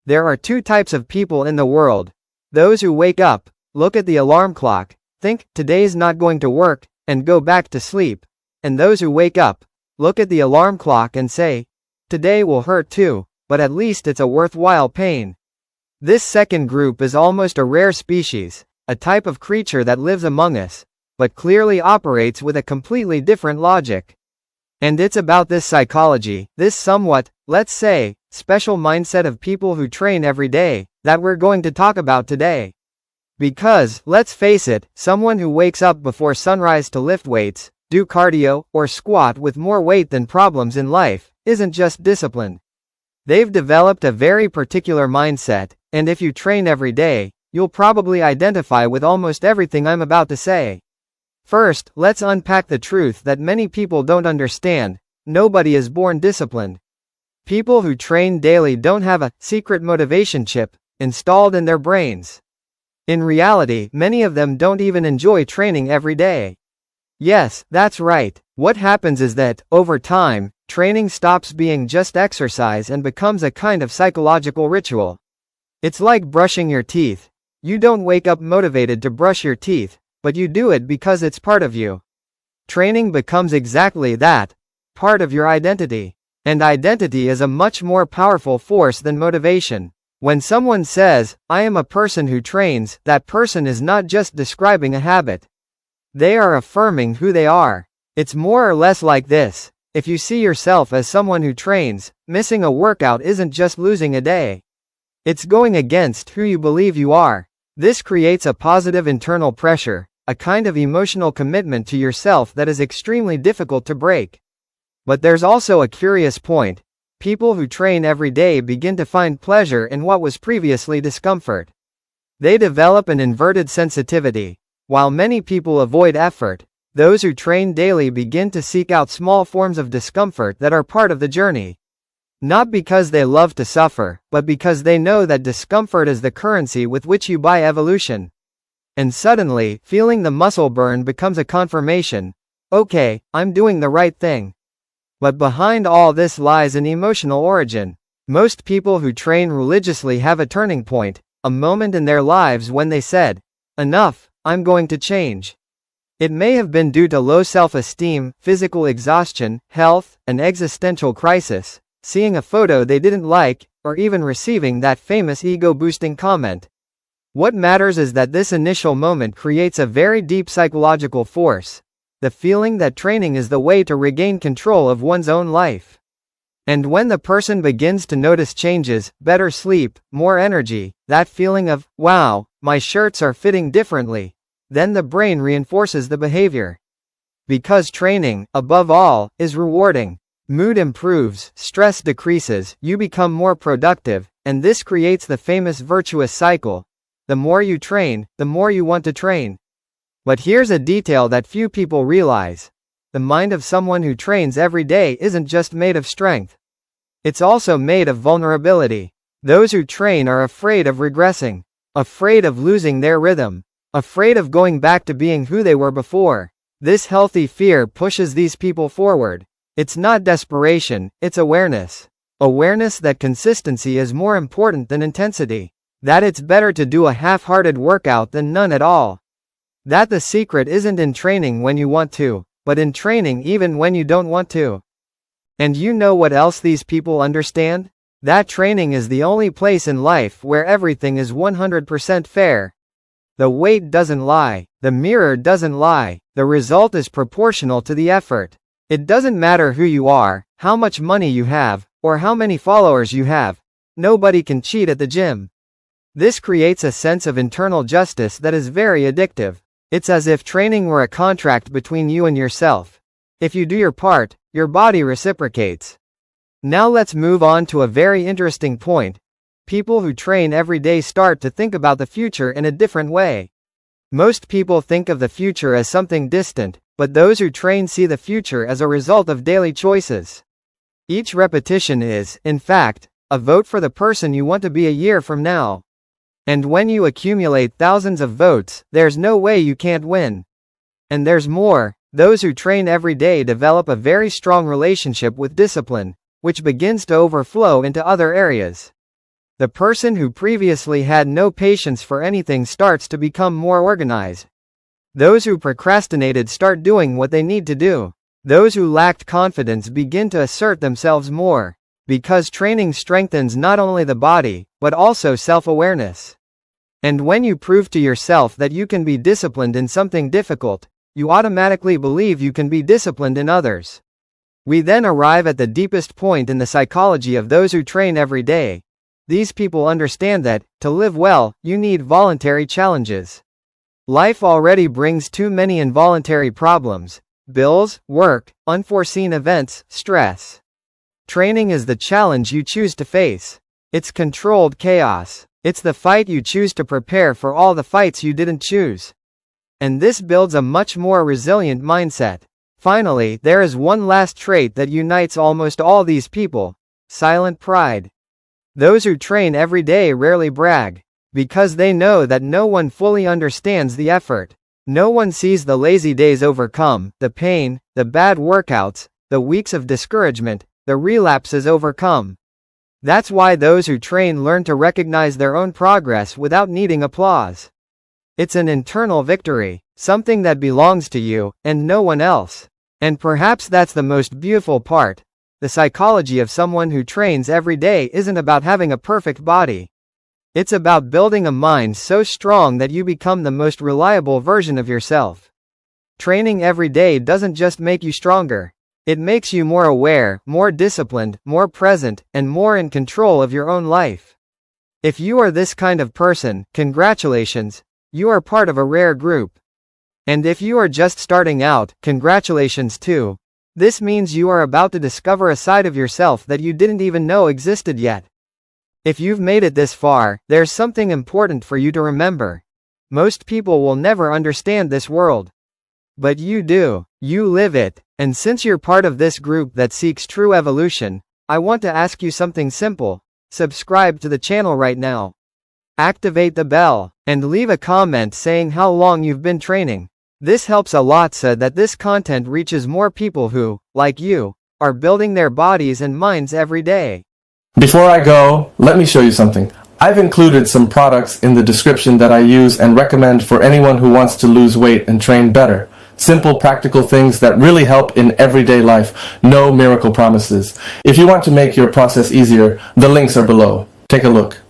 There are two types of people in the world. Those who wake up, look at the alarm clock, think, today's not going to work, and go back to sleep. And those who wake up, look at the alarm clock and say, today will hurt too, but at least it's a worthwhile pain. This second group is almost a rare species, a type of creature that lives among us, but clearly operates with a completely different logic. And it's about this psychology, this somewhat, let's say, special mindset of people who train every day, that we're going to talk about today. Because, let's face it, someone who wakes up before sunrise to lift weights, do cardio, or squat with more weight than problems in life, isn't just disciplined. They've developed a very particular mindset, and if you train every day, you'll probably identify with almost everything I'm about to say. First, let's unpack the truth that many people don't understand. Nobody is born disciplined. People who train daily don't have a secret motivation chip installed in their brains. In reality, many of them don't even enjoy training every day. Yes, that's right. What happens is that, over time, training stops being just exercise and becomes a kind of psychological ritual. It's like brushing your teeth. You don't wake up motivated to brush your teeth, but you do it because it's part of you. Training becomes exactly that, part of your identity. And identity is a much more powerful force than motivation. When someone says, I am a person who trains, that person is not just describing a habit. They are affirming who they are. It's more or less like this. If you see yourself as someone who trains, missing a workout isn't just losing a day. It's going against who you believe you are. This creates a positive internal pressure, a kind of emotional commitment to yourself that is extremely difficult to break. But there's also a curious point. People who train every day begin to find pleasure in what was previously discomfort. They develop an inverted sensitivity. While many people avoid effort, those who train daily begin to seek out small forms of discomfort that are part of the journey. Not because they love to suffer, but because they know that discomfort is the currency with which you buy evolution. And suddenly, feeling the muscle burn becomes a confirmation. Okay, I'm doing the right thing. But behind all this lies an emotional origin. Most people who train religiously have a turning point, a moment in their lives when they said, enough, I'm going to change. It may have been due to low self-esteem, physical exhaustion, health, an existential crisis, seeing a photo they didn't like, or even receiving that famous ego-boosting comment. What matters is that this initial moment creates a very deep psychological force. The feeling that training is the way to regain control of one's own life. And when the person begins to notice changes, better sleep, more energy, that feeling of, wow, my shirts are fitting differently, then the brain reinforces the behavior. Because training, above all, is rewarding. Mood improves, stress decreases, you become more productive, and this creates the famous virtuous cycle. The more you train, the more you want to train. But here's a detail that few people realize. The mind of someone who trains every day isn't just made of strength. It's also made of vulnerability. Those who train are afraid of regressing, afraid of losing their rhythm, afraid of going back to being who they were before. This healthy fear pushes these people forward. It's not desperation, it's awareness. Awareness that consistency is more important than intensity. That it's better to do a half-hearted workout than none at all. That the secret isn't in training when you want to, but in training even when you don't want to. And you know what else these people understand? That training is the only place in life where everything is 100% fair. The weight doesn't lie, the mirror doesn't lie, the result is proportional to the effort. It doesn't matter who you are, how much money you have, or how many followers you have. Nobody can cheat at the gym. This creates a sense of internal justice that is very addictive. It's as if training were a contract between you and yourself. If you do your part, your body reciprocates. Now let's move on to a very interesting point. People who train every day start to think about the future in a different way. Most people think of the future as something distant, but those who train see the future as a result of daily choices. Each repetition is, in fact, a vote for the person you want to be a year from now. And when you accumulate thousands of votes, there's no way you can't win. And there's more. Those who train every day develop a very strong relationship with discipline, which begins to overflow into other areas. The person who previously had no patience for anything starts to become more organized. Those who procrastinated start doing what they need to do. Those who lacked confidence begin to assert themselves more, because training strengthens not only the body, but also self-awareness. And when you prove to yourself that you can be disciplined in something difficult, you automatically believe you can be disciplined in others. We then arrive at the deepest point in the psychology of those who train every day. These people understand that, to live well, you need voluntary challenges. Life already brings too many involuntary problems: bills, work, unforeseen events, stress. Training is the challenge you choose to face. It's controlled chaos. It's the fight you choose to prepare for all the fights you didn't choose. And this builds a much more resilient mindset. Finally, there is one last trait that unites almost all these people: silent pride. Those who train every day rarely brag, because they know that no one fully understands the effort. No one sees the lazy days overcome, the pain, the bad workouts, the weeks of discouragement, the relapses overcome. That's why those who train learn to recognize their own progress without needing applause. It's an internal victory, something that belongs to you, and no one else. And perhaps that's the most beautiful part. The psychology of someone who trains every day isn't about having a perfect body. It's about building a mind so strong that you become the most reliable version of yourself. Training every day doesn't just make you stronger. It makes you more aware, more disciplined, more present, and more in control of your own life. If you are this kind of person, congratulations, you are part of a rare group. And if you are just starting out, congratulations too. This means you are about to discover a side of yourself that you didn't even know existed yet. If you've made it this far, there's something important for you to remember. Most people will never understand this world. But you do. You live it. And since you're part of this group that seeks true evolution, I want to ask you something simple. Subscribe to the channel right now. Activate the bell, and leave a comment saying how long you've been training. This helps a lot so that this content reaches more people who, like you, are building their bodies and minds every day. Before I go, let me show you something. I've included some products in the description that I use and recommend for anyone who wants to lose weight and train better. Simple, practical things that really help in everyday life. No miracle promises. If you want to make your process easier, the links are below. Take a look.